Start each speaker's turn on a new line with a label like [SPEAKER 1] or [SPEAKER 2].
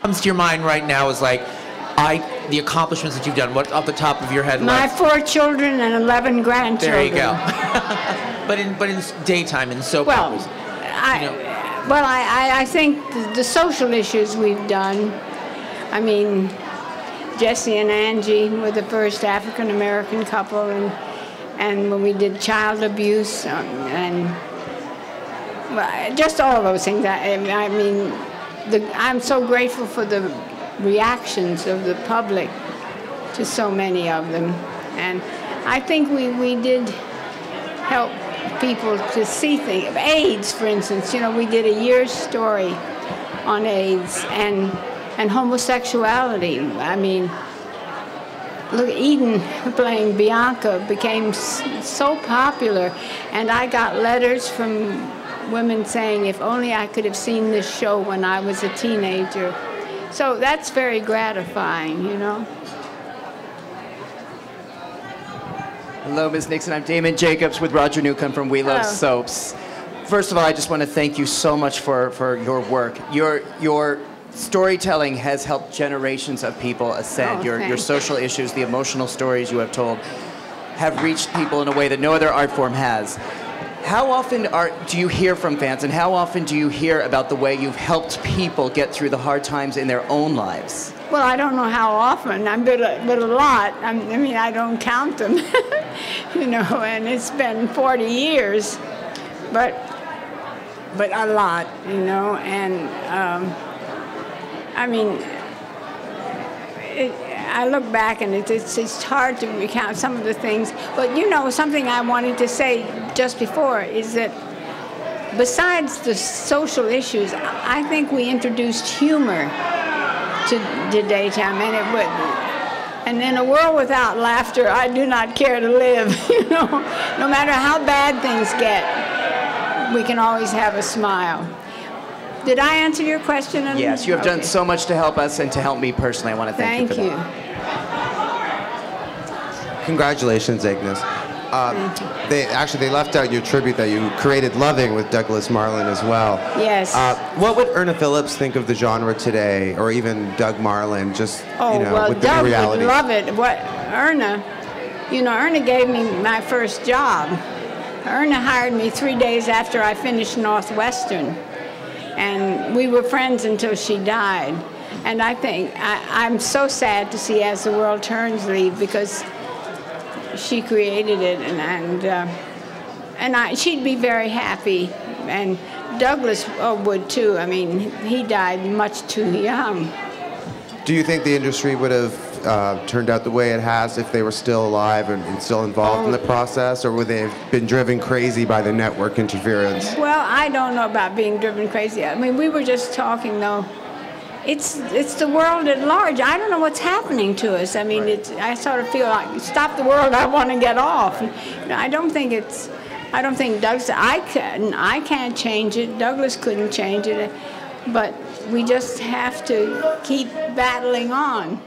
[SPEAKER 1] comes to your mind right now is like, the accomplishments that you've done? What off the top of your head?
[SPEAKER 2] My 4 children and 11 grandchildren.
[SPEAKER 1] There you go. but in daytime, in soap operas.
[SPEAKER 2] I think the social issues we've done. I mean, Jesse and Angie were the first African American couple, and when we did child abuse and just all those things. I mean, I'm so grateful for the reactions of the public to so many of them, and I think we did help people to see things. AIDS, for instance, you know, we did a year's story on AIDS and homosexuality. I mean, look, Eden playing Bianca became so popular, and I got letters from women saying, if only I could have seen this show when I was a teenager. So that's very gratifying, you know.
[SPEAKER 3] Hello, Ms. Nixon. I'm Damon Jacobs with Roger Newcomb from We Love Soaps. First of all, I just want to thank you so much for your work. Your storytelling has helped generations of people ascend. Your social issues, the emotional stories you have told, have reached people in a way that no other art form has. How often do you hear from fans, and how often do you hear about the way you've helped people get through the hard times in their own lives?
[SPEAKER 2] Well, I don't know how often, but a lot. I mean, I don't count them, you know, and it's been 40 years, but a lot, you know, and I mean, I look back and it's hard to recount some of the things, but you know, something I wanted to say just before is that besides the social issues, I think we introduced humor to daytime, and in a world without laughter, I do not care to live. You know, no matter how bad things get, we can always have a smile. Did I answer your question?
[SPEAKER 3] Yes, you have done so much to help us and to help me personally. I want to thank you for that.
[SPEAKER 4] Congratulations, Agnes. They left out your tribute that you created, Loving, with Douglas Marland as well.
[SPEAKER 2] Yes.
[SPEAKER 4] What would Erna Phillips think of the genre today, or even Doug Marland, just, you know,
[SPEAKER 2] well,
[SPEAKER 4] with the
[SPEAKER 2] Doug
[SPEAKER 4] new reality?
[SPEAKER 2] would love it. Erna, you know, Erna gave me my first job. Erna hired me 3 days after I finished Northwestern, and we were friends until she died. And I think I'm so sad to see As the World Turns leave, because she created it, and she'd be very happy, and Douglas would too. I mean, he died much too young.
[SPEAKER 4] Do you think the industry would have turned out the way it has if they were still alive and still involved in the process, or would they have been driven crazy by the network interference?
[SPEAKER 2] Well, I don't know about being driven crazy. I mean, we were just talking, though. It's the world at large. I don't know what's happening to us. I mean, I sort of feel like, stop the world, I want to get off. You know, I don't think Doug's, I can't change it. Douglas couldn't change it. But we just have to keep battling on.